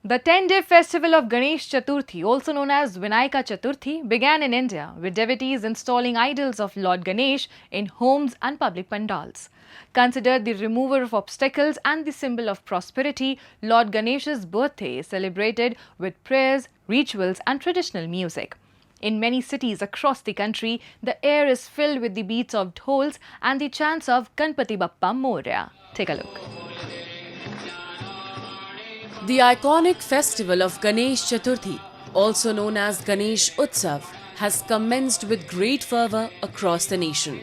The 10-day festival of Ganesh Chaturthi, also known as Vinayaka Chaturthi, began in India with devotees installing idols of Lord Ganesh in homes and public pandals. Considered the remover of obstacles and the symbol of prosperity, Lord Ganesha's birthday is celebrated with prayers, rituals, and traditional music. In many cities across the country, the air is filled with the beats of dhols and the chants of Ganpati Bappa Moria. Take a look. The iconic festival of Ganesh Chaturthi, also known as Ganesh Utsav, has commenced with great fervour across the nation.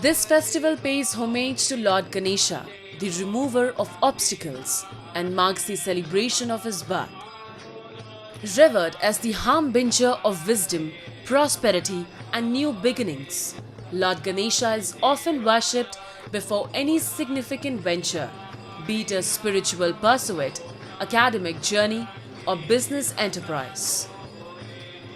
This festival pays homage to Lord Ganesha, the remover of obstacles, and marks the celebration of his birth. Revered as the harbinger of wisdom, prosperity, and new beginnings, Lord Ganesha is often worshipped before any significant venture, be it a spiritual pursuit, academic journey, or business enterprise.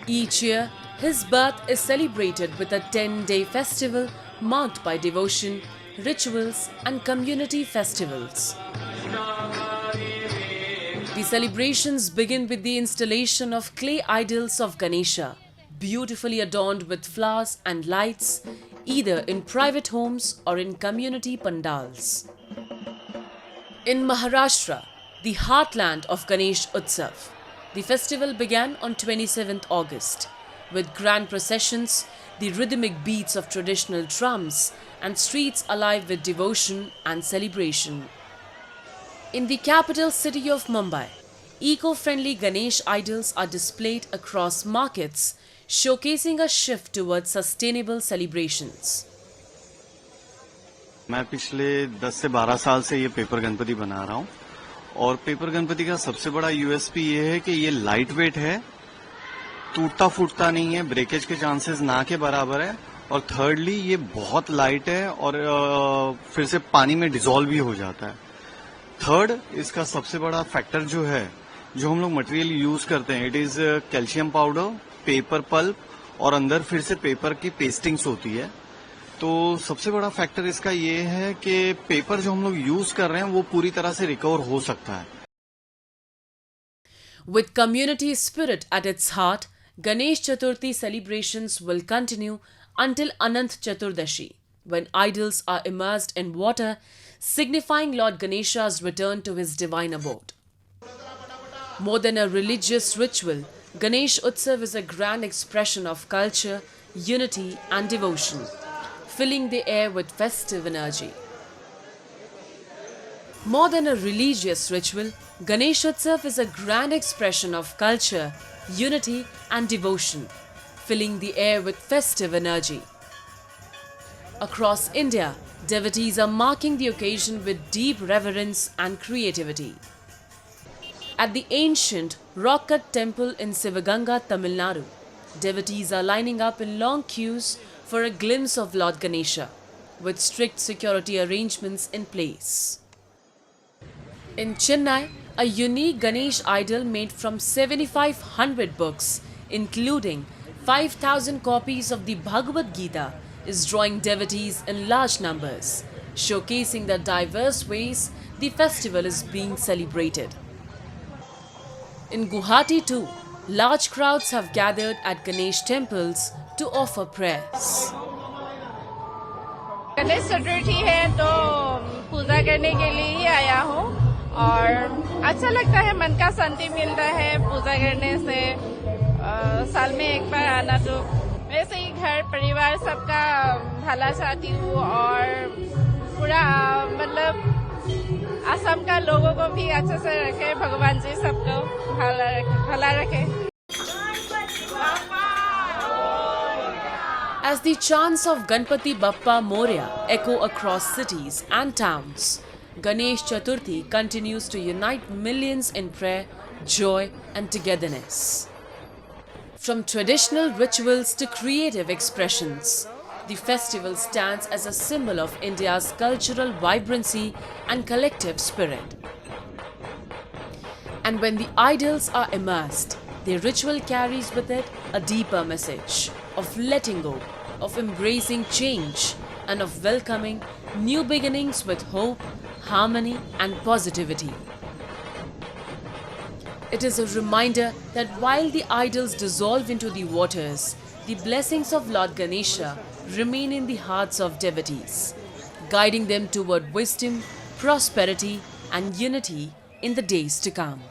Each year, his birth is celebrated with a 10-day festival marked by devotion, rituals, and community festivals. The celebrations begin with the installation of clay idols of Ganesha, beautifully adorned with flowers and lights, either in private homes or in community pandals. In Maharashtra, the heartland of Ganesh Utsav, the festival began on 27th August with grand processions, the rhythmic beats of traditional drums, and streets alive with devotion and celebration. In the capital city of Mumbai, eco-friendly Ganesh idols are displayed across markets, showcasing a shift towards sustainable celebrations. मैं पिछले 10 से 12 साल से ये paper Ganpati बना रहा हूँ और पेपर गणपति का सबसे बड़ा यूएसपी ये है कि ये लाइट वेट है, टूटता फूटता नहीं है, ब्रेकेज के चांसेस ना के बराबर है और थर्डली ये बहुत लाइट है और फिर से पानी में डिसॉल्व भी हो जाता है। थर्ड, इसका सबसे बड़ा फैक्टर जो है, जो हम लोग मटेरियल यूज करते हैं, it is calcium powder, paper pulp और अंदर फिर से पेपर की पेस्टिंग्स होती है। तो सबसे बड़ा फैक्टर इसका ये है कि पेपर जो हम लोग यूज कर रहे हैं वो पूरी तरह से रिकवर हो सकता है। With community spirit at its heart, Ganesh Chaturthi celebrations will continue until Anant Chaturdashi, when idols are immersed in water, signifying Lord Ganesha's return to his divine abode. More than a religious ritual, Ganesh Utsav is a grand expression of culture, unity and devotion, filling the air with festive energy. More than a religious ritual, Ganesh Utsav is a grand expression of culture, unity and devotion, filling the air with festive energy. Across India, devotees are marking the occasion with deep reverence and creativity. At the ancient rock-cut temple in Sivaganga, Tamil Nadu, devotees are lining up in long queues for a glimpse of Lord Ganesha, with strict security arrangements in place. In Chennai, a unique Ganesh idol made from 7,500 books, including 5,000 copies of the Bhagavad Gita, is drawing devotees in large numbers, showcasing the diverse ways the festival is being celebrated. In Guwahati too, large crowds have gathered at Ganesh temples to offer prayers. Ganesh Chaturthi है तो पूजा करने के लिए ही आया हूँ और अच्छा लगता है, मन का शांति मिलता है पूजा करने से। साल में एक बार आना, तो वैसे ही घर परिवार सबका भला चाहती हूँ और पूरा मतलब असम का लोगों को भी अच्छे से रखे, भगवान जी सबको भला रखे। As the chants of Ganpati Bappa Moria echo across cities and towns, Ganesh Chaturthi continues to unite millions in prayer, joy and togetherness. From traditional rituals to creative expressions, the festival stands as a symbol of India's cultural vibrancy and collective spirit. And when the idols are immersed, the ritual carries with it a deeper message of letting go, of embracing change, and of welcoming new beginnings with hope, harmony, and positivity. It is a reminder that while the idols dissolve into the waters, the blessings of Lord Ganesha remain in the hearts of devotees, guiding them toward wisdom, prosperity, and unity in the days to come.